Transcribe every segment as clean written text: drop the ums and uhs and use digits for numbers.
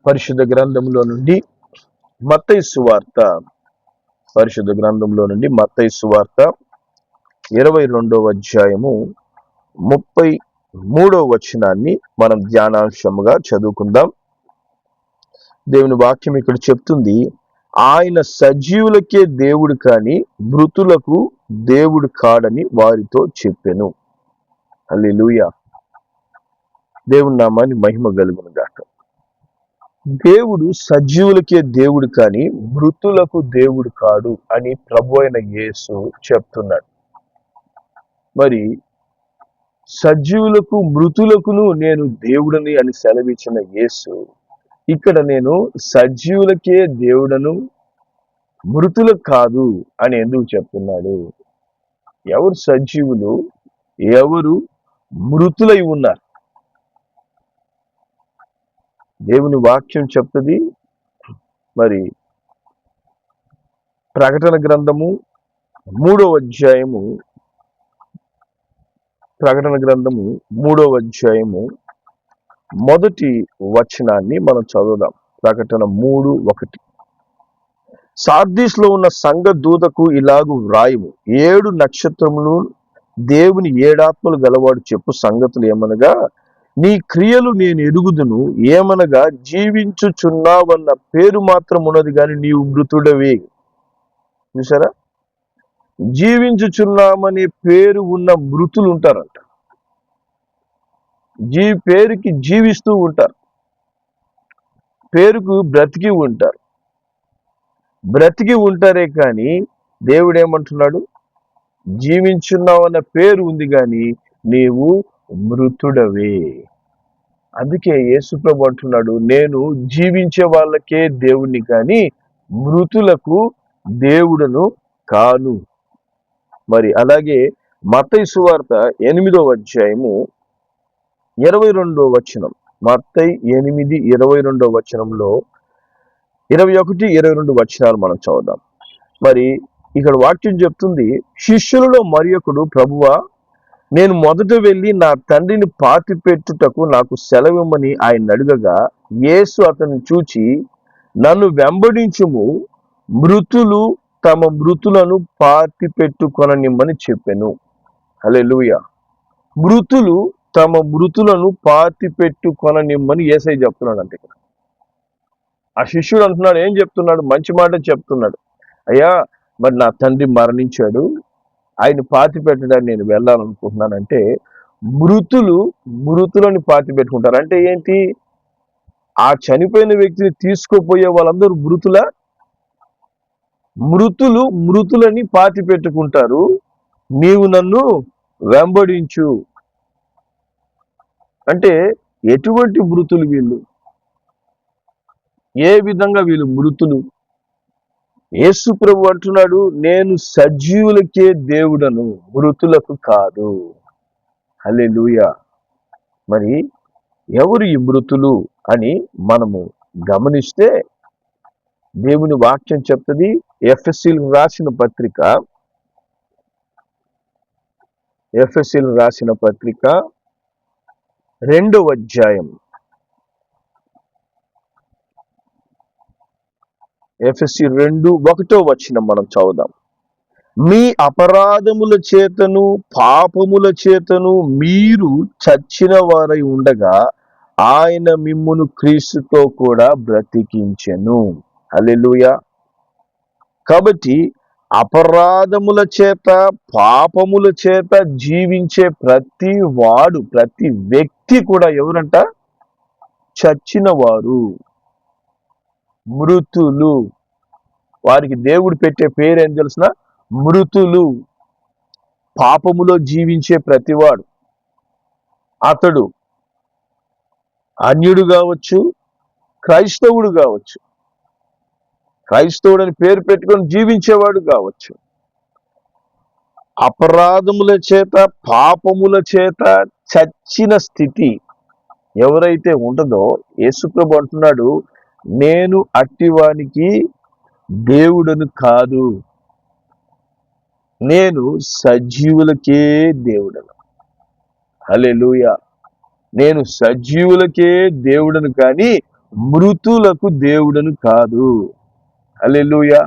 పరిశుద్ధ గ్రంథంలో నుండి మత్తయి సువార్త పరిశుద్ధ గ్రంథంలో నుండి మత్తయి సువార్త 22వ అధ్యాయము 33వ వచనాన్ని మనం ధ్యానాంశముగా చదువుకుందాం. దేవుని వాక్యం ఇక్కడ చెప్తుంది, ఆయన సజీవులకే దేవుడు కాని మృతులకు దేవుడు కాడని వారితో చెప్పెను. హల్లెలూయా. దేవుని నామాన్ని మహిమ కలుగును గాక. దేవుడు సజీవులకే దేవుడు కాని మృతులకు దేవుడు కాడు అని ప్రభు అయిన యేసు చెప్తున్నాడు. మరి సజీవులకు మృతులకును నేను దేవుడని అని సెలవిచ్చిన యేసు ఇక్కడ నేను సజీవులకే దేవుడను మృతులకు కాదు అని ఎందుకు చెప్తున్నాడు? ఎవరు సజీవులు, ఎవరు మృతులై ఉన్నారు? దేవుని వాక్యం చెప్తుంది. మరి ప్రకటన గ్రంథము 3వ అధ్యాయము మొదటి వచనాన్ని మనం చదువుదాం. ప్రకటన 3:1. సార్దీస్ లో ఉన్న సంఘ దూతకు ఇలాగు వ్రాయము, 7 నక్షత్రములు దేవుని 7 ఆత్మలు గలవాడు చెప్పు సంగతులు ఏమనగా, నీ క్రియలు నేను ఎరుగుదును, ఏమనగా జీవించుచున్నావన్న పేరు మాత్రం ఉన్నది కానీ నీవు మృతుడవే. చూసారా? జీవించుచున్నామనే పేరు ఉన్న మృతులు ఉంటారంట. పేరుకి జీవిస్తూ ఉంటారు, పేరుకు బ్రతికి ఉంటారు. బ్రతికి ఉంటారే కానీ దేవుడు ఏమంటున్నాడు? జీవించున్నావన్న పేరు ఉంది కానీ నీవు మృతుడవే. అందుకే యేసుప్రభు అంటున్నాడు, నేను జీవించే వాళ్ళకే దేవుణ్ణి కానీ మృతులకు దేవుడును కాను. మరి అలాగే మత్తయి సువార్త 8వ అధ్యాయము 22వ వచనం, మత్తయి 8:22వ వచనంలో 21, 22 వచనాలు మనం చదువుదాం. మరి ఇక్కడ వాక్యం చెప్తుంది, శిష్యులలో మరి ఒకడు, ప్రభువా, నేను మొదట వెళ్ళి నా తండ్రిని పాతి పెట్టుటకు నాకు సెలవిమ్మని ఆయన అడగగా, యేసు అతన్ని చూచి, నన్ను వెంబడించుము, మృతులు తమ మృతులను పాతి పెట్టుకొననిమ్మని చెప్పెను. హల్లెలూయా. మృతులు తమ మృతులను పాతి పెట్టుకొననిమ్మని యేసయ్య చెప్తున్నాడు. అంటే ఆ శిష్యుడు అంటున్నాడు, ఏం చెప్తున్నాడు? మంచి మాట చెప్తున్నాడు. అయ్యా, మరి నా తండ్రి మరణించాడు, ఆయన పాతి పెట్టడానికి నేను వెళ్ళాలనుకుంటున్నానంటే, మృతులని పాతి పెట్టుకుంటారు అంటే ఏంటి? ఆ చనిపోయిన వ్యక్తిని తీసుకుపోయే వాళ్ళందరూ మృతులని పాతి పెట్టుకుంటారు. నీవు నన్ను వెంబడించు అంటే ఎటువంటి మృతులు వీళ్ళు? ఏ విధంగా వీళ్ళు మృతులు? యేసు ప్రభు అంటున్నాడు, నేను సజీవులకే దేవుడను, మృతులకు కాదు. హల్లెలూయా. మరి ఎవరు ఈ మృతులు అని మనము గమనిస్తే దేవుని వాక్యం చెప్తుంది. ఎఫెసీయులకు రాసిన పత్రిక 2వ అధ్యాయం, ఎఫెసీ 2:1 వచనం మనం చదువుదాం. మీ అపరాధముల చేతను పాపముల చేతను మీరు చచ్చిన వారై ఉండగా ఆయన మిమ్మును క్రీస్తుతో కూడా బ్రతికించెను. హల్లెలూయా. కాబట్టి అపరాధముల చేత పాపముల చేత జీవించే ప్రతి వ్యక్తి కూడా ఎవరంట? చచ్చిన వారు, మృతులు. వారికి దేవుడు పెట్టే పేరు ఏం తెలుసిన? మృతులు. పాపములో జీవించే ప్రతివాడు, అతడు అన్యుడు కావచ్చు, క్రైస్తవుడు కావచ్చు, క్రైస్తవుడని పేరు పెట్టుకొని జీవించేవాడు కావచ్చు, అపరాధముల చేత పాపముల చేత చచ్చిన స్థితి ఎవరైతే ఉంటుందో, యేసుప్రభు అంటున్నాడు, నేను అట్టివానికి దేవుడను కాదు, నేను సజీవులకే దేవుడను. హల్లెలూయా. నేను సజీవులకే దేవుడను కానీ మృతులకు దేవుడను కాదు. హల్లెలూయా.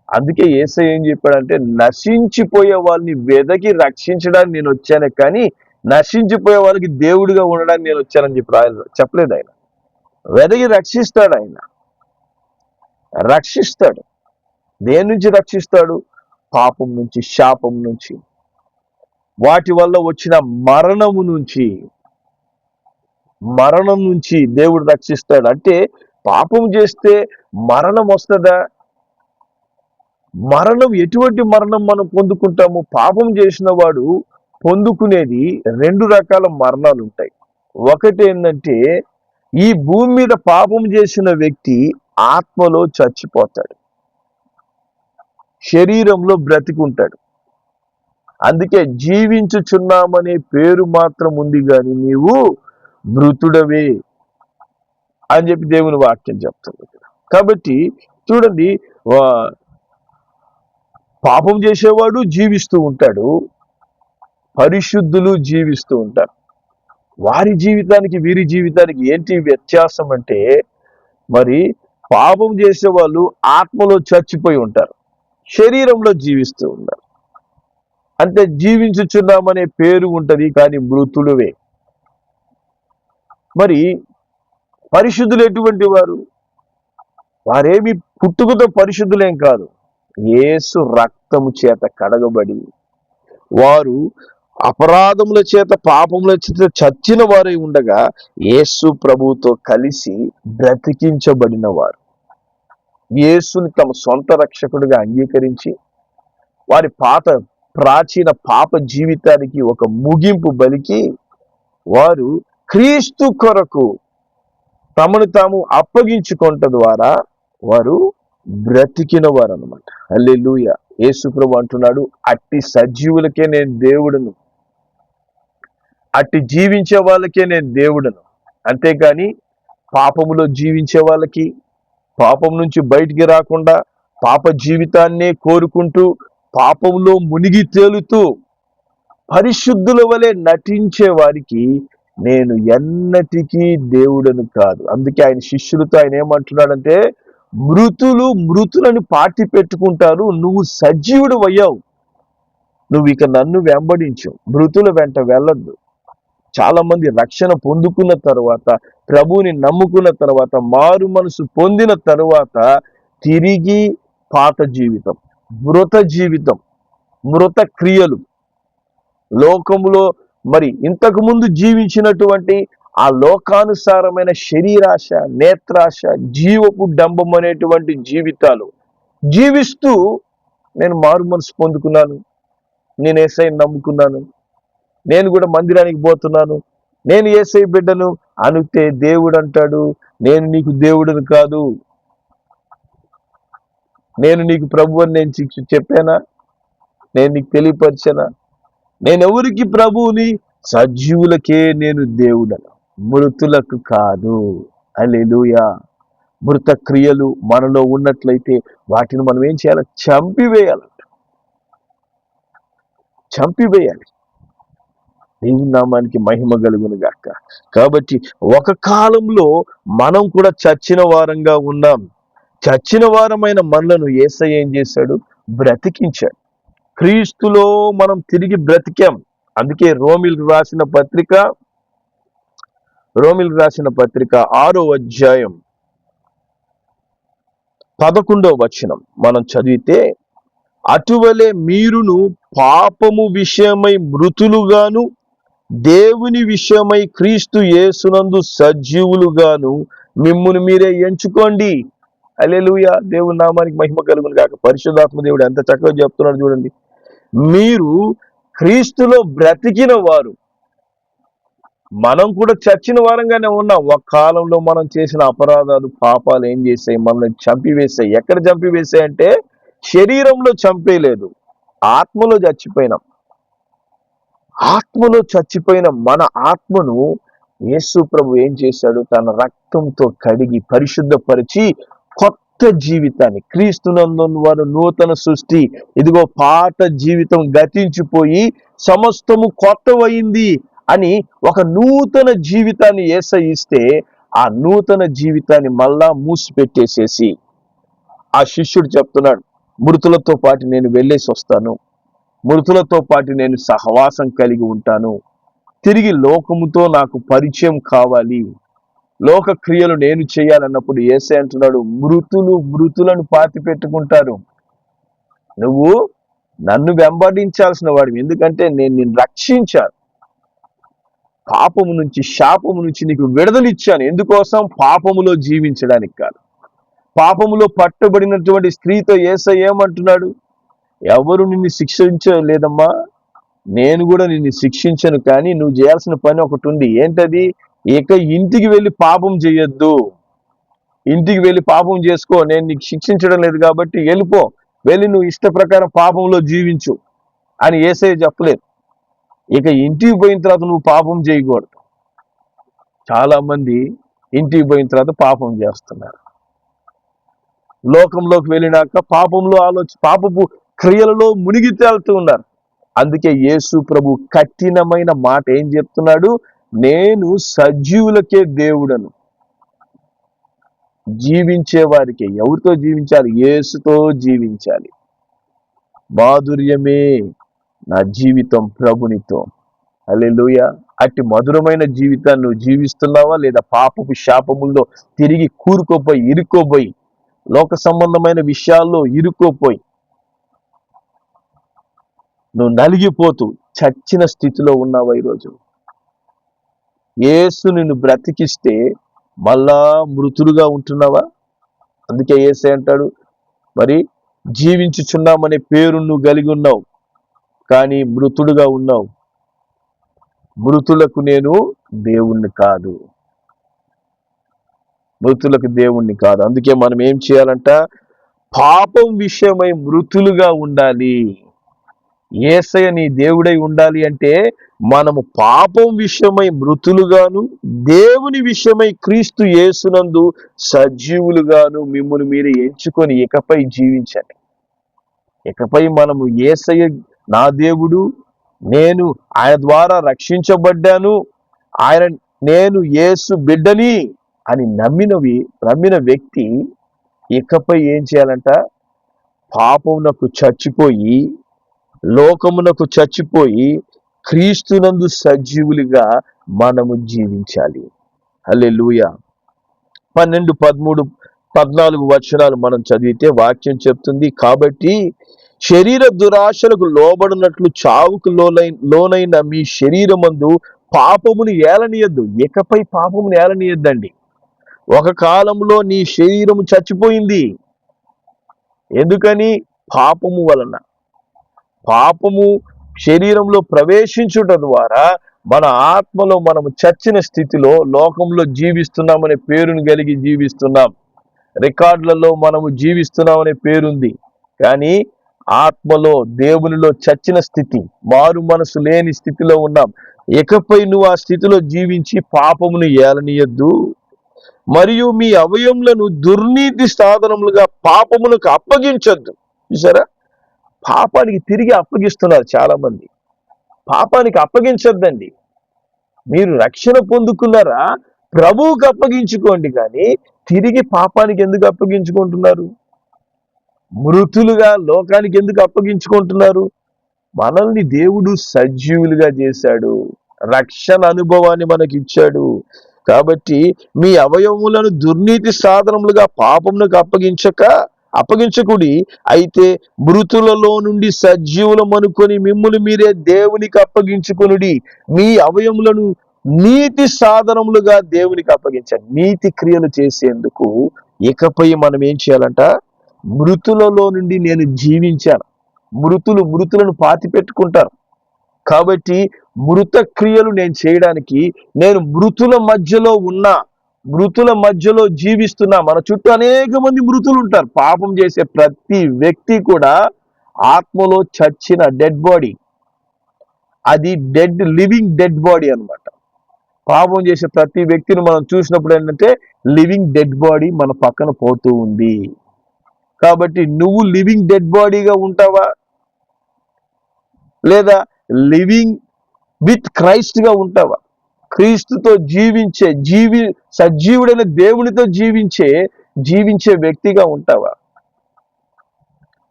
అందుకే యేసయ్య ఏం చెప్పాడంటే, నశించిపోయే వాళ్ళని వెదకి రక్షించడానికి నేను వచ్చానే కానీ నశించిపోయే వాళ్ళకి దేవుడిగా ఉండడానికి నేను వచ్చానని చెప్పి చెప్పలేదు ఆయన. వెదకి రక్షిస్తాడు ఆయన, రక్షిస్తాడు. దేని నుంచి రక్షిస్తాడు? పాపం నుంచి, శాపం నుంచి, వాటి వల్ల వచ్చిన మరణం నుంచి దేవుడు రక్షిస్తాడు. అంటే పాపం చేస్తే మరణం వస్తుందా? మరణం, ఎటువంటి మరణం మనం పొందుకుంటాము? పాపం చేసిన వాడు పొందుకునేది 2 రకాల మరణాలు ఉంటాయి. ఒకటి ఏంటంటే, ఈ భూమి మీద పాపం చేసిన వ్యక్తి ఆత్మలో చచ్చిపోతాడు, శరీరంలో బ్రతికుంటాడు. అందుకే జీవించుచున్నామనే పేరు మాత్రం ఉంది కానీ నీవు మృతుడవే అని చెప్పి దేవుని వాక్యం చెప్తుంది. కాబట్టి చూడండి, పాపం చేసేవాడు జీవిస్తూ ఉంటాడు, పరిశుద్ధులు జీవిస్తూ ఉంటారు. వారి జీవితానికి వీరి జీవితానికి ఏంటి వ్యత్యాసం అంటే, మరి పాపం చేసే వాళ్ళు ఆత్మలో చచ్చిపోయి ఉంటారు, శరీరంలో జీవిస్తూ ఉంటారు. అంటే జీవించుచున్నామనే పేరు ఉంటది కానీ మృతులువే. మరి పరిశుద్ధులు ఎటువంటి వారు? వారేమి పుట్టుకతో పరిశుద్ధులేం కాదు, యేసు రక్తము చేత కడగబడి వారు అపరాధముల చేత, పాపముల చేత చచ్చిన వారై ఉండగా యేసు ప్రభువుతో కలిసి బ్రతికించబడిన వారు. యేసుని తమ సొంత రక్షకుడిగా అంగీకరించి వారి ప్రాచీన పాప జీవితానికి ఒక ముగింపు బలికి వారు క్రీస్తు కొరకు తమను తాము అప్పగించుకొనుట ద్వారా వారు బ్రతికిన వారు అన్నమాట. హల్లెలూయా. యేసు ప్రభు అంటున్నాడు, అట్టి సజీవులకే నేను దేవుడను, అట్టి జీవించే వాళ్ళకే నేను దేవుడను. అంతేకాని పాపములో జీవించే వాళ్ళకి, పాపం నుంచి బయటికి రాకుండా పాప జీవితాన్నే కోరుకుంటూ పాపంలో మునిగి తేలుతూ పరిశుద్ధుల వలె నటించే వారికి నేను ఎన్నటికీ దేవుడను కాదు. అందుకే ఆయన శిష్యులతో ఆయన ఏమంటున్నాడంటే, మృతులని పార్టీ పెట్టుకుంటారు, నువ్వు సజీవుడు అయ్యావు, నువ్వు ఇక నన్ను వెంబడించు, మృతుల వెంట వెళ్ళొద్దు. చాలా మంది రక్షణ పొందుకున్న తర్వాత, ప్రభువుని నమ్ముకున్న తర్వాత, మారు మనసు పొందిన తర్వాత తిరిగి పాత జీవితం, మృత జీవితం, మృత క్రియలు, లోకములో మరి ఇంతకు ముందు జీవించినటువంటి ఆ లోకానుసారమైన శరీరాశ, నేత్రాశ, జీవపు డంబం అనేటువంటి జీవితాలు జీవిస్తూ, నేను మారు మనసు పొందుకున్నాను, నేను యేసయ్యను నమ్ముకున్నాను, నేను కూడా మందిరానికి పోతున్నాను, నేను యేసయ్య బిడ్డను అనుతే దేవుడు అంటాడు, నేను నీకు దేవుడును కాదు, నేను నీకు ప్రభు అని నేను చెప్పానా, నేను నీకు తెలియపరిచానా? నేను ఎవరికి ప్రభువుని? సజీవులకే నేను దేవుడను, మృతులకు కాదు. హల్లెలూయా. మృత క్రియలు మనలో ఉన్నట్లయితే వాటిని మనం ఏం చేయాలి? చంపివేయాలి. దేవుని నామానికి మహిమ కలుగును గాక. కాబట్టి ఒక కాలంలో మనం కూడా చచ్చిన వారంగా ఉన్నాం. చచ్చిన వారమైన మనలను యేసయ్య ఏం చేశాడు? బ్రతికించాడు. క్రీస్తులో మనం తిరిగి బ్రతికాం. అందుకే రోమిలకు రాసిన పత్రిక 6వ అధ్యాయం 11వ వచనం మనం చదివితే, అటువలే మీరును పాపము విషయమై మృతులుగాను, దేవుని విషయమై క్రీస్తు యేసునందు సజీవులుగాను మిమ్మును మీరే ఎంచుకోండి. హల్లెలూయా. దేవుని నామానికి మహిమ కలుగును గాక. పరిశుద్ధాత్మ దేవుడు ఎంత చక్కగా చెప్తున్నాడు చూడండి. మీరు క్రీస్తులో బ్రతికిన వారు. మనం కూడా చచ్చిన వారంగానే ఉన్నాం. ఒక కాలంలో మనం చేసిన అపరాధాలు, పాపాలు ఏం చేసాయి? మనల్ని చంపివేశాయి. ఎక్కడ చంపివేశాయి అంటే, శరీరంలో చంపేయలేదు, ఆత్మలో చచ్చిపోయినాం. ఆత్మలో చచ్చిపోయిన మన ఆత్మను యేసు ప్రభు ఏం చేశాడు? తన రక్తంతో కడిగి పరిశుద్ధపరిచి కొత్త జీవితాన్ని, క్రీస్తునందు వారు నూతన సృష్టి, ఇదిగో పాత జీవితం గతించిపోయి సమస్తము కొత్తవైంది అని ఒక నూతన జీవితాన్ని యేసయ్య ఇస్తే, ఆ నూతన జీవితాన్ని మళ్ళా మూసిపెట్టేసేసి ఆ శిష్యుడు చెప్తున్నాడు, మృతులతో పాటు నేను వెళ్ళేసి వస్తాను, మృతులతో పాటు నేను సహవాసం కలిగి ఉంటాను, తిరిగి లోకముతో నాకు పరిచయం కావాలి, లోక క్రియలు నేను చేయాలన్నప్పుడు యేసే అంటున్నాడు, మృతులను పాతి పెట్టుకుంటారు, నువ్వు నన్ను వెంబడించాల్సిన వాడివి, ఎందుకంటే నేను నిన్ను రక్షించాను, పాపము నుంచి శాపము నుంచి నీకు విడుదలిచ్చాను. ఎందుకోసం? పాపములో జీవించడానికి కాదు. పాపములో పట్టబడినటువంటి స్త్రీతో యేసయ్య ఏమంటున్నాడు, ఎవరు నిన్ను శిక్షించలేదమ్మా, నేను కూడా నిన్ను శిక్షించను, కానీ నువ్వు చేయాల్సిన పని ఒకటి ఉంది. ఏంటది? ఇక ఇంటికి వెళ్ళి పాపం చేయొద్దు, ఇంటికి వెళ్ళి పాపం చేసుకో, నేను నీకు శిక్షించడం లేదు కాబట్టి వెళ్ళిపో, వెళ్ళి నువ్వు ఇష్ట ప్రకారం పాపంలో జీవించు అని యేసయ్య చెప్పలేదు. ఇక ఇంటికి పోయిన తర్వాత నువ్వు పాపం చేయకూడదు. చాలా మంది ఇంటికి పోయిన తర్వాత పాపం చేస్తున్నారు. లోకంలోకి వెళ్ళినాక పాపపు క్రియలలో మునిగి తేలుతూ ఉన్నారు. అందుకే యేసు ప్రభు కఠినమైన మాట ఏం చెప్తున్నాడు? నేను సజీవులకే దేవుడను. జీవించే వారికి ఎవరితో జీవించాలి? యేసుతో జీవించాలి. మాధుర్యమే నా జీవితం ప్రభునితో. హల్లెలూయా. అట్టి మధురమైన జీవితాన్ని నువ్వు జీవిస్తున్నావా, లేదా పాపపు శాపముల్లో తిరిగి కూరుకోపోయి ఇరుక్కోపోయి లోక సంబంధమైన విషయాల్లో ఇరుక్కోపోయి నువ్వు నలిగిపోతూ చచ్చిన స్థితిలో ఉన్నావా? ఈరోజు యేసు నిన్ను బ్రతికిస్తే మళ్ళా మృతుడుగా ఉంటున్నావా? అందుకే యేసే అంటాడు, మరి జీవించుచున్నామనే పేరు నువ్వు కలిగి ఉన్నావు, కానీ మృతుడుగా ఉన్నావు. మృతులకు నేను దేవుణ్ణి కాదు, మృతులకు దేవుణ్ణి కాదు. అందుకే మనం ఏం చేయాలంట? పాపం విషయమై మృతులుగా ఉండాలి. యేసయ్య నీ దేవుడై ఉండాలి అంటే మనము పాపం విషయమై మృతులుగాను, దేవుని విషయమై క్రీస్తు యేసునందు సజీవులుగాను మిమ్మును మీరు ఎంచుకొని ఇకపై జీవించండి. ఇకపై మనము యేసయ్య నా దేవుడు, నేను ఆయన ద్వారా రక్షించబడ్డాను, నేను యేసు బిడ్డని అని నమ్మిన వ్యక్తి ఇకపై ఏం చేయాలంట? పాపమునకు చచ్చిపోయి, లోకమునకు చచ్చిపోయి క్రీస్తునందు సజీవులుగా మనము జీవించాలి. హల్లెలూయా. 12, 13, 14 వచనాలు మనం చదివితే వాక్యం చెప్తుంది, కాబట్టి శరీర దురాశలకు లోబడినట్లు చావుకు లోనైన మీ శరీరమందు పాపమును ఏలనీయద్దు. ఇకపై పాపమును ఏలనీయద్దండి. ఒక కాలంలో నీ శరీరము చచ్చిపోయింది. ఎందుకని? పాపము వలన. పాపము శరీరంలో ప్రవేశించుట ద్వారా మన ఆత్మలో మనము చచ్చిన స్థితిలో లోకంలో జీవిస్తున్నామనే పేరును కలిగి జీవిస్తున్నాం. రికార్డులలో మనము జీవిస్తున్నామనే పేరుంది, కానీ ఆత్మలో దేవునిలో చచ్చిన స్థితి, మారు మనసు లేని స్థితిలో ఉన్నాం. ఇకపై నువ్వు ఆ స్థితిలో జీవించి పాపమును ఏలనీయద్దు. మరియు మీ అవయములను దుర్నీతి సాధనములుగా పాపములకు అప్పగించొద్దు. చూసారా? పాపానికి తిరిగి అప్పగిస్తున్నారు చాలా మంది. పాపానికి అప్పగించొద్దండి. మీరు రక్షణ పొందుకున్నారా, ప్రభువుకు అప్పగించుకోండి, కానీ తిరిగి పాపానికి ఎందుకు అప్పగించుకుంటున్నారు? మృతులుగా లోకానికి ఎందుకు అప్పగించుకుంటున్నారు? మనల్ని దేవుడు సజీవులుగా చేశాడు, రక్షణ అనుభవాన్ని మనకి ఇచ్చాడు. కాబట్టి మీ అవయవములను దుర్నీతి సాధనములుగా పాపమునకు అప్పగించకుడి, అయితే మృతులలో నుండి సజీవులమనుకొని మిమ్ములు మీరే దేవునికి అప్పగించుకొనుడి. మీ అవయములను నీతి సాధనములుగా దేవునికి అప్పగించండి. నీతి క్రియలు చేసేందుకు ఇకపై మనం ఏం చేయాలంట? మృతులలో నుండి నేను జీవించాను. మృతులను పాతి పెట్టుకుంటారు. కాబట్టి మృత క్రియలు నేను చేయడానికి నేను మృతుల మధ్యలో జీవిస్తున్నా. మన చుట్టూ అనేక మంది మృతులు ఉంటారు. పాపం చేసే ప్రతి వ్యక్తి కూడా ఆత్మలో చచ్చిన డెడ్ బాడీ. అది లివింగ్ డెడ్ బాడీ అన్నమాట. పాపం చేసే ప్రతి వ్యక్తిని మనం చూసినప్పుడు ఏంటంటే లివింగ్ డెడ్ బాడీ మన పక్కన పోతూ ఉంది. కాబట్టి నువ్వు లివింగ్ డెడ్ బాడీగా ఉంటావా, లేదా లివింగ్ విత్ క్రైస్ట్ గా ఉంటావా? క్రీస్తుతో సజీవుడైన దేవునితో జీవించే వ్యక్తిగా ఉంటావా?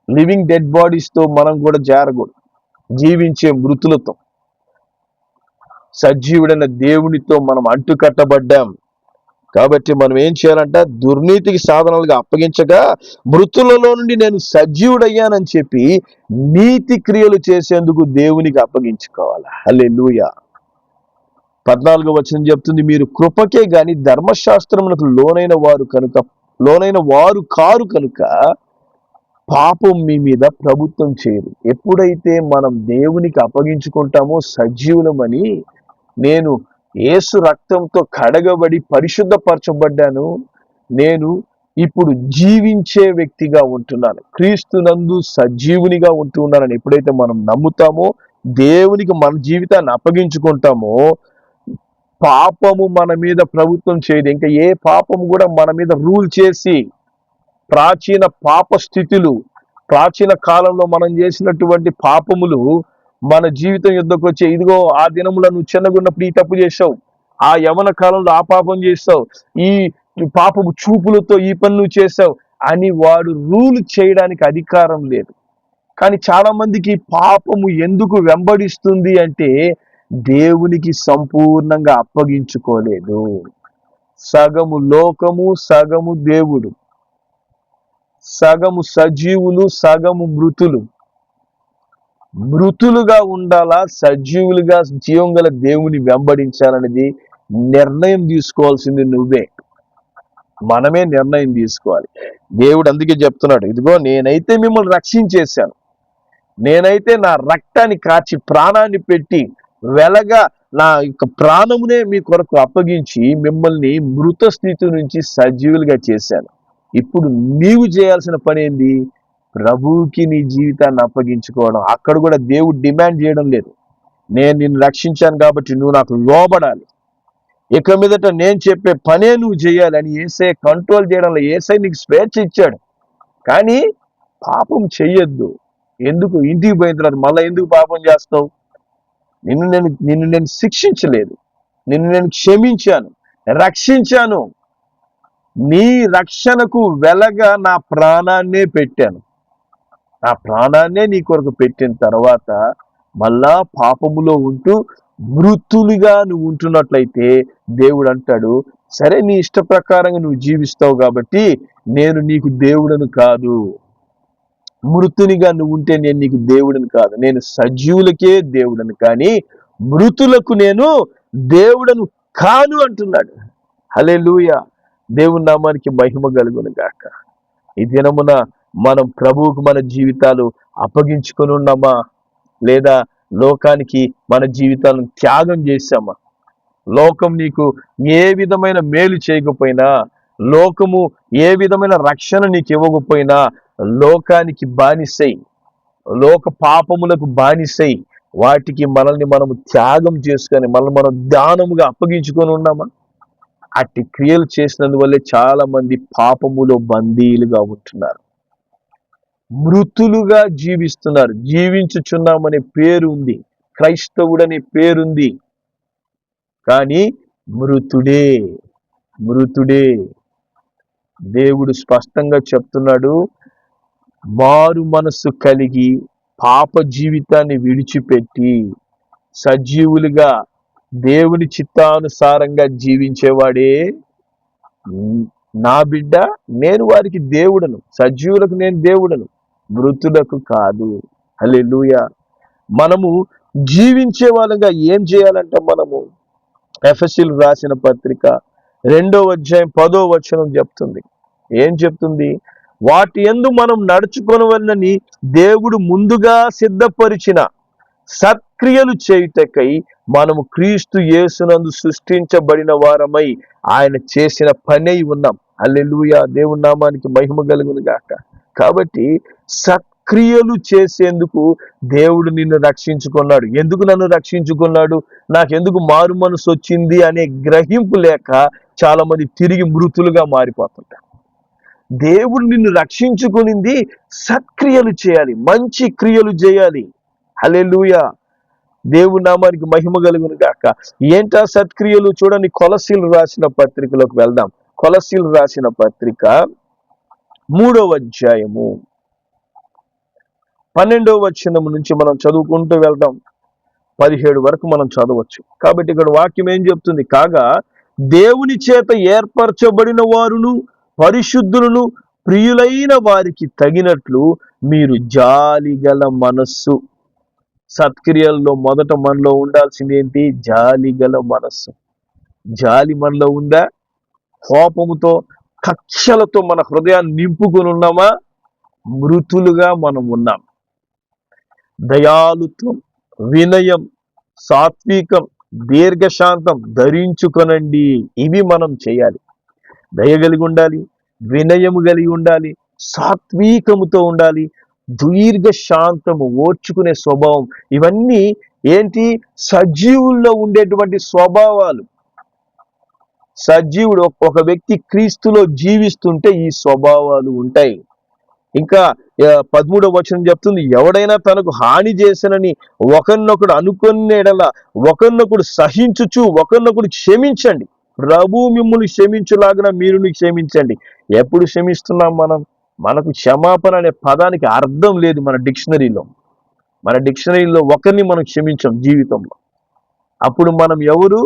లివింగ్ డెడ్ బాడీస్ తో మనం కూడా చేరకూడదు. జీవించే మృతులతో, సజీవుడైన దేవునితో మనం అంటుకట్టబడ్డాం. కాబట్టి మనం ఏం చేయాలంట? దుర్నీతికి సాధనాలుగా అప్పగించగా మృతులలో నుండి నేను సజీవుడయ్యానని చెప్పి నీతి క్రియలు చేసేందుకు దేవునికి అప్పగించుకోవాలి. హల్లెలూయా. 14వ వచనం చెప్తుంది, మీరు కృపకే గాని ధర్మశాస్త్రమునకు లోనైన వారు కారు కనుక పాపం మీ మీద ప్రభుత్వం చేయదు. ఎప్పుడైతే మనం దేవునికి అప్పగించుకుంటామో సజీవులమని, నేను యేసు రక్తంతో కడగబడి పరిశుద్ధపరచబడ్డాను, నేను ఇప్పుడు జీవించే వ్యక్తిగా ఉంటున్నాను, క్రీస్తునందు సజీవునిగా ఉంటున్నానని ఎప్పుడైతే మనం నమ్ముతామో, దేవునికి మన జీవితాన్ని అప్పగించుకుంటామో, పాపము మన మీద ప్రభుత్వం చేయదు. ఇంకా ఏ పాపము కూడా మన మీద రూల్ చేసి, ప్రాచీన పాప స్థితులు, ప్రాచీన కాలంలో మనం చేసినటువంటి పాపములు మన జీవితం యుద్ధకు వచ్చే, ఇదిగో ఆ దినములో నువ్వు చిన్నగున్నప్పుడు ఈ తప్పు చేసావు, ఆ యవన కాలంలో ఆ పాపం చేస్తావు, ఈ పాపము చూపులతో ఈ పని నువ్వు చేసావు అని వాడు రూల్ చేయడానికి అధికారం లేదు. కానీ చాలా మందికి పాపము ఎందుకు వెంబడిస్తుంది అంటే దేవునికి సంపూర్ణంగా అప్పగించుకోలేదు. సగము లోకము, సగము దేవుడు, సగము సజీవులు, సగము మృతులు. మృతులుగా ఉండాలా, సజీవులుగా జీవం గల దేవుని వెంబడించాలనేది నిర్ణయం తీసుకోవాల్సింది నువ్వే. మనమే నిర్ణయం తీసుకోవాలి. దేవుడు అందుకే చెప్తున్నాడు, ఇదిగో నేనైతే మిమ్మల్ని రక్షించేశాను, నేనైతే నా రక్తాన్ని కాచి ప్రాణాన్ని పెట్టి వెలగా నా యొక్క ప్రాణమునే మీ కొరకు అప్పగించి మిమ్మల్ని మృత స్థితి నుంచి సజీవులుగా చేశాను. ఇప్పుడు నీవు చేయాల్సిన పని ఏంది? ప్రభువుకి నీ జీవితాన్ని అప్పగించుకోవడం. అక్కడ కూడా దేవుడు డిమాండ్ చేయడం లేదు, నేను నిన్ను రక్షించాను కాబట్టి నువ్వు నాకు లోబడాలి, ఇక మీదట నేను చెప్పే పనే నువ్వు చేయాలి అని యేసయ్య కంట్రోల్ చేయడంలో. యేసయ్య నీకు స్వేచ్ఛ ఇచ్చాడు, కానీ పాపం చెయ్యొద్దు. ఎందుకు? ఇంటికి పోయిన తర్వాత మళ్ళీ ఎందుకు పాపం చేస్తావు? నిన్ను నేను శిక్షించలేదు, నిన్ను నేను క్షమించాను, రక్షించాను, నీ రక్షణకు వెలగా నా ప్రాణాన్నే పెట్టాను. నా ప్రాణాన్నే నీ కొరకు పెట్టిన తర్వాత మళ్ళా పాపములో ఉంటూ మృతులుగా నువ్వు ఉంటున్నట్లయితే దేవుడు అంటాడు, సరే నీ ఇష్ట ప్రకారంగా నువ్వు జీవిస్తావు కాబట్టి నేను నీకు దేవుడను కాదు. మృతునిగా నువ్వు ఉంటే నేను నీకు దేవుడని కాదు, నేను సజీవులకే దేవుడను, కానీ మృతులకు నేను దేవుడను కాను అంటున్నాడు. హల్లెలూయా. దేవుని నామానికి మహిమ కలుగును గాక. ఈ దినమున మనం ప్రభువుకు మన జీవితాలు అప్పగించుకొని ఉన్నామా, లేదా లోకానికి మన జీవితాలను త్యాగం చేశామా? లోకం నీకు ఏ విధమైన మేలు చేయకపోయినా, లోకము ఏ విధమైన రక్షణ నీకు ఇవ్వకపోయినా లోకానికి బానిసై, లోక పాపములకు బానిసై వాటికి మనల్ని మనము త్యాగం చేసుకొని మనం దానముగా అప్పగించుకొని ఉన్నామా? అట్టి క్రియలు చేసినందువల్లే చాలా మంది పాపములో బందీలుగా ఉంటున్నారు, మృతులుగా జీవిస్తున్నారు. జీవించుచున్నామనే పేరు ఉంది, క్రైస్తవుడనే పేరుంది, కానీ మృతుడే. దేవుడు స్పష్టంగా చెప్తున్నాడు, మారు మనస్సు కలిగి పాప జీవితాన్ని విడిచిపెట్టి సజీవులుగా దేవుని చిత్తానుసారంగా జీవించేవాడే నా బిడ్డ, నేను వారికి దేవుడను, సజీవులకు నేను దేవుడను, మృతులకు కాదు. హల్లెలూయా. మనము జీవించే వాళ్ళగా ఏం చేయాలంటే, మనము ఎఫెసీయులకు రాసిన పత్రిక 2వ అధ్యాయం 10వ వచనం చెప్తుంది. ఏం చెప్తుంది? వాటి యందు మనం నడుచుకొనవలెనని దేవుడు ముందుగా సిద్ధపరిచిన సత్క్రియలు చేయుటకై మనము క్రీస్తు యేసునందు సృష్టించబడిన వారమై ఆయన చేసిన పనై ఉన్నాం. హల్లెలూయా. దేవుని నామానికి మహిమ కలుగును గాక. కాబట్టి సత్క్రియలు చేసేందుకు దేవుడు నిన్ను రక్షించుకున్నాడు. ఎందుకు నన్ను రక్షించుకున్నాడు, నాకెందుకు మారు మనసు వచ్చింది అనే గ్రహింపు లేక చాలా మంది తిరిగి మృతులుగా మారిపోతుంటారు. దేవుడు నిన్ను రక్షించుకునింది సత్క్రియలు చేయాలి, మంచి క్రియలు చేయాలి. హల్లెలూయా. దేవుని నామానికి మహిమ కలుగును గాక. ఏంటా సత్క్రియలు చూడండి, కొలసీలు రాసిన పత్రికలోకి వెళ్దాం. కొలసీలు రాసిన పత్రిక 3వ అధ్యాయము 12వ వచనం నుంచి మనం చదువుకుంటూ వెళ్దాం. 17 వరకు మనం చదవచ్చు. కాబట్టి ఇక్కడ వాక్యం ఏం చెప్తుంది? కాగా దేవుని చేత ఏర్పరచబడిన వారును పరిశుద్ధులను ప్రియులైన వారికి తగినట్లు మీరు జాలిగల మనస్సు. సత్క్రియల్లో మొదట మనలో ఉండాల్సింది ఏంటి? జాలిగల మనస్సు. జాలి మనలో ఉందా? కోపముతో కక్షలతో మన హృదయాన్ని నింపుకొని ఉన్నామా? మృతులుగా మనం ఉన్నాం. దయాలుత్వం, వినయం, సాత్వికం, దీర్ఘశాంతం ధరించుకొనండి. ఇవి మనం చేయాలి. దయ కలిగి ఉండాలి, వినయము కలిగి ఉండాలి, సాత్వికముతో ఉండాలి, దీర్ఘశాంతము, ఓర్చుకునే స్వభావం. ఇవన్నీ ఏంటి? సజీవుల్లో ఉండేటువంటి స్వభావాలు. సజీవుడు ఒక వ్యక్తి క్రీస్తులో జీవిస్తుంటే ఈ స్వభావాలు ఉంటాయి. ఇంకా 13వ వచనం చెప్తుంది, ఎవడైనా తనకు హాని చేసినని ఒకరినొకడు అనుకునే ఎడల ఒకరినొకడు సహించుచు ఒకరినొకడు క్షమించండి. ప్రభు మిమ్మల్ని క్షమించులాగా మీరు క్షమించండి. ఎప్పుడు క్షమిస్తున్నాం మనం? మనకు క్షమాపణ అనే పదానికి అర్థం లేదు మన డిక్షనరీలో. మన డిక్షనరీలో ఒకరిని మనం క్షమించాం జీవితంలో. అప్పుడు మనం ఎవరు?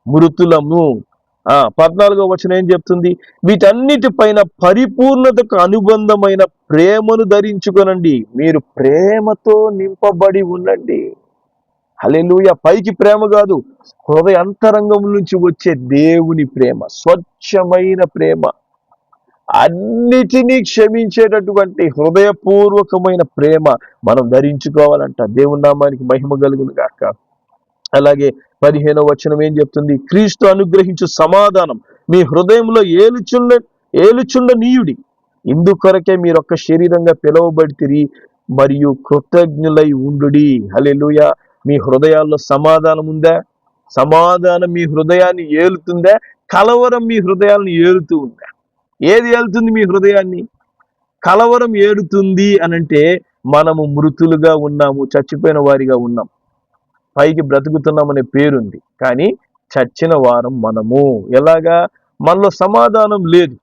మృతులము. 14వ వచనం ఏం చెప్తుంది? వీటన్నిటిపైన పరిపూర్ణతకు అనుబంధమైన ప్రేమను ధరించుకొనండి. మీరు ప్రేమతో నింపబడి ఉండండి. హల్లెలూయా. పైకి ప్రేమ కాదు, హృదయ అంతరంగం నుంచి వచ్చే దేవుని ప్రేమ, స్వచ్ఛమైన ప్రేమ, అన్నిటినీ క్షమించేటటువంటి హృదయపూర్వకమైన ప్రేమ మనం ధరించుకోవాలంట. దేవుని నామానికి మహిమ కలుగును గాక. అలాగే 15వ వచనం ఏం చెప్తుంది? క్రీస్తు అనుగ్రహించు సమాధానం మీ హృదయంలో ఏలుచుండనీయుడి. ఇందుకొరకే మీరొక్క శరీరంగా పిలువబడితిరి మరియు కృతజ్ఞులై ఉండుడి. హల్లెలూయా. మీ హృదయాల్లో సమాధానం ఉందా? సమాధానం మీ హృదయాన్ని ఏలుతుందా? కలవరం మీ హృదయాలను ఏలుతూ ఉందా? ఏది ఏలుతుంది మీ హృదయాన్ని? కలవరం ఏడుతుంది అనంటే మనము మృతులుగా ఉన్నాము, చచ్చిపోయిన వారిగా ఉన్నాం. పైకి బ్రతుకుతున్నామనే పేరుంది, కానీ చచ్చిన వారం మనము. ఎలాగా? మనలో సమాధానం లేదు.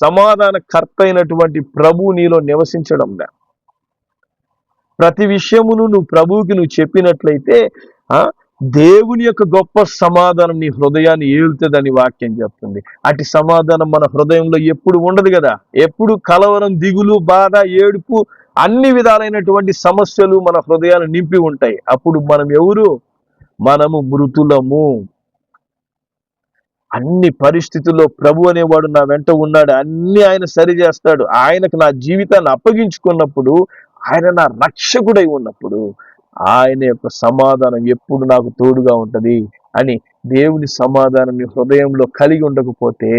సమాధాన కర్త అయినటువంటి ప్రభు నీలో నివసించడం లే. ప్రతి విషయమును ప్రభువుకి చెప్పినట్లయితే దేవుని యొక్క గొప్ప సమాధానం నీ హృదయాన్ని ఏలుతుందని వాక్యం చెప్తుంది. అటు సమాధానం మన హృదయంలో ఎప్పుడు ఉండదు కదా. ఎప్పుడు కలవరం, దిగులు, బాధ, ఏడుపు, అన్ని విధాలైనటువంటి సమస్యలు మన హృదయాలు నింపి ఉంటాయి. అప్పుడు మనం ఎవరు? మనము మృతులము. అన్ని పరిస్థితుల్లో ప్రభు అనేవాడు నా వెంట ఉన్నాడు, అన్ని ఆయన సరి చేస్తాడు. ఆయనకు నా జీవితాన్ని అప్పగించుకున్నప్పుడు, ఆయన నా రక్షకుడై ఉన్నప్పుడు ఆయన యొక్క సమాధానం ఎప్పుడు నాకు తోడుగా ఉంటది అని దేవుని సమాధానాన్ని హృదయంలో కలిగి ఉండకపోతే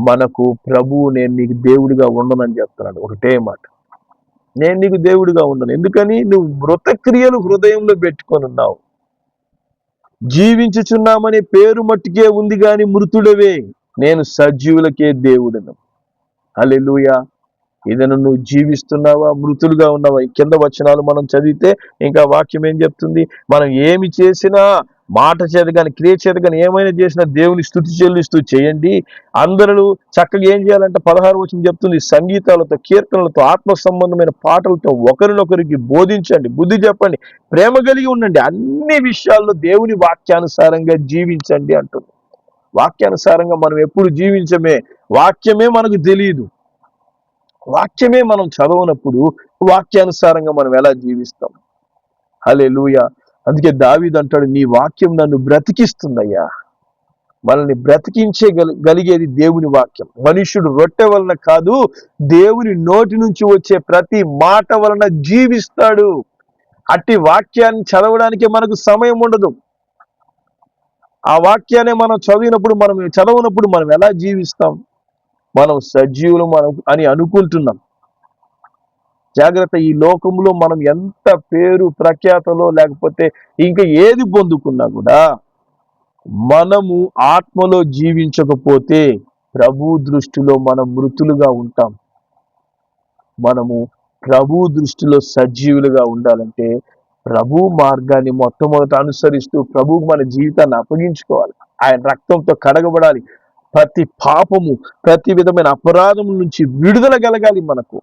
మనకు ప్రభువు నేను నీకు దేవుడిగా ఉండనని చెప్తున్నాడు. ఒకటే మాట, నేను నీకు దేవుడిగా ఉండను. ఎందుకని? నువ్వు మృతక్రియలు హృదయంలో పెట్టుకొని ఉన్నావు. జీవించుచున్నామనే పేరు మట్టుకే ఉంది కానీ మృతుడవే. నేను సజీవులకే దేవుడను. హల్లెలూయా. ఏదైనా నువ్వు జీవిస్తున్నావా, మృతులుగా ఉన్నావా? కింద వచనాలు మనం చదివితే ఇంకా వాక్యం ఏం చెప్తుంది? మనం ఏమి చేసినా, మాట చేత కానీ క్రియ చేత కానీ ఏమైనా చేసినా దేవుని స్తుతి చెల్లిస్తూ చేయండి. అందరూ చక్కగా ఏం చేయాలంటే 16వ వచనం చెప్తుంది, సంగీతాలతో, కీర్తనలతో, ఆత్మ సంబంధమైన పాటలతో ఒకరినొకరికి బోధించండి, బుద్ధి చెప్పండి, ప్రేమ కలిగి ఉండండి, అన్ని విషయాల్లో దేవుని వాక్యానుసారంగా జీవించండి అంటుంది. వాక్యానుసారంగా మనం ఎప్పుడు జీవించమే, వాక్యమే మనకు తెలియదు. వాక్యమే మనం చదవనప్పుడు వాక్యానుసారంగా మనం ఎలా జీవిస్తాం? హల్లెలూయా. అందుకే దావీదు అంటాడు, నీ వాక్యం నన్ను బ్రతికిస్తుందయ్యా. మనల్ని బ్రతికించగలిగేది దేవుని వాక్యం. మనుష్యుడు రొట్టె వలన కాదు, దేవుని నోటి నుంచి వచ్చే ప్రతి మాట వలన జీవిస్తాడు. అట్టి వాక్యాన్ని చదవడానికి మనకు సమయం ఉండదు. ఆ వాక్యాన్ని మనం చదవనప్పుడు మనం ఎలా జీవిస్తాం? మనం సజీవులు అని అనుకుంటున్నాం. జాగ్రత్త. ఈ లోకంలో మనం ఎంత పేరు ప్రఖ్యాతలో లేకపోతే ఇంకా ఏది పొందుకున్నా కూడా మనము ఆత్మలో జీవించకపోతే ప్రభు దృష్టిలో మనం మృతులుగా ఉంటాం. మనము ప్రభు దృష్టిలో సజీవులుగా ఉండాలంటే ప్రభు మార్గాన్ని మొట్టమొదట అనుసరిస్తూ ప్రభువుకు మన జీవితాన్ని అప్పగించుకోవాలి. ఆయన రక్తంతో కడగబడాలి. ప్రతి పాపము, ప్రతి విధమైన అపరాధం నుంచి విడుదల కలగాలి మనకు.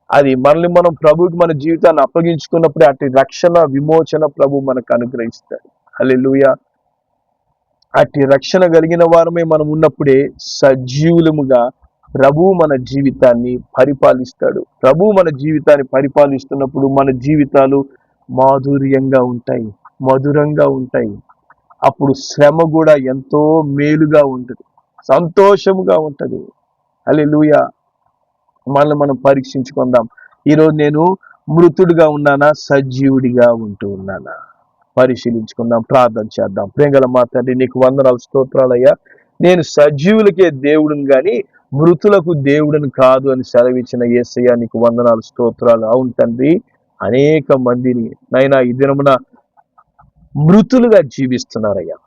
అది మనల్ని మనం ప్రభువుకి మన జీవితాన్ని అప్పగించుకున్నప్పుడే అటు రక్షణ, విమోచన ప్రభు మనకు అనుగ్రహిస్తాడు. హల్లెలూయా. అట్టి రక్షణ కలిగిన వారమే మనం ఉన్నప్పుడే సజీవులముగా ప్రభు మన జీవితాన్ని పరిపాలిస్తాడు. ప్రభు మన జీవితాన్ని పరిపాలిస్తున్నప్పుడు మన జీవితాలు మాధుర్యంగా ఉంటాయి, మధురంగా ఉంటాయి. అప్పుడు శ్రమ కూడా ఎంతో మేలుగా ఉంటుంది, సంతోషముగా ఉంటుంది. హల్లెలూయా. మనల్ని మనం పరీక్షించుకుందాం. ఈరోజు నేను మృతుడిగా ఉన్నానా, సజీవుడిగా ఉంటూ ఉన్నానా? పరిశీలించుకుందాం, ప్రార్థన చేద్దాం. ప్రేంగల మా తండ్రి, నీకు వందనాలు, స్తోత్రాలయ్యా. నేను సజీవులకే దేవుడిని కానీ మృతులకు దేవుడిని కాదు అని సెలవిచ్చిన యేసయ్య, నీకు వందనాలు, స్తోత్రాలు. అవును తండ్రి, అనేక మందిని నైనా ఈ దినమున మృతులుగా జీవిస్తున్నారయ్యా.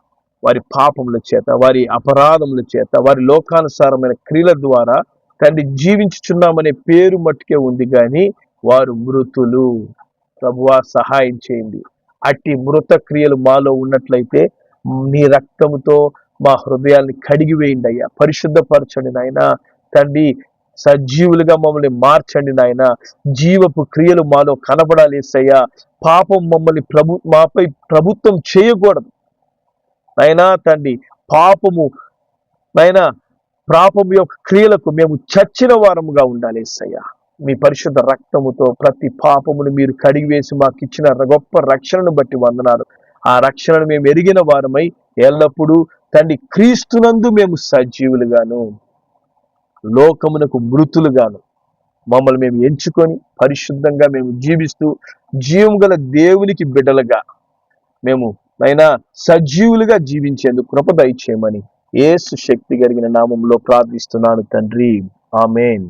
వారి పాపముల చేత, వారి అపరాధముల చేత, వారి లోకానుసారమైన క్రియల ద్వారా తండ్రి జీవించుచున్నామనే పేరు మట్టుకే ఉంది, కానీ వారు మృతులు. ప్రభువా, సహాయం చేయండి. అట్టి మృత క్రియలు మాలో ఉన్నట్లయితే నీ రక్తముతో మా హృదయాల్ని కడిగి వేయండి అయ్యా. పరిశుద్ధపరచండి నాయన తండ్రి. సజీవులుగా మమ్మల్ని మార్చండి నాయన. జీవపు క్రియలు మాలో కనబడాలి యేసయ్యా. పాపం మమ్మల్ని మాపై ప్రభుత్వం చేయకూడదు నాయనా తండ్రి. పాపము యొక్క క్రియలకు మేము చచ్చిన వారముగా ఉండాలి యేసయ్యా. మీ పరిశుద్ధ రక్తముతో ప్రతి పాపమును మీరు కడిగివేసి మాకు ఇచ్చిన గొప్ప రక్షణను బట్టి వందనాలు. ఆ రక్షణను మేము ఎరిగిన వారమై ఎల్లప్పుడూ తండ్రి క్రీస్తునందు మేము సజీవులుగాను, లోకమునకు మృతులుగాను మమ్మల్ని మేము ఎంచుకొని పరిశుద్ధంగా మేము జీవిస్తూ జీవం గల దేవునికి బిడ్డలుగా మేము నైనా సజీవులుగా జీవించేందుకు కృప దయచేయమని యేసు శక్తి కలిగిన నామంలో ప్రార్థిస్తున్నాను తండ్రి. ఆమేన్.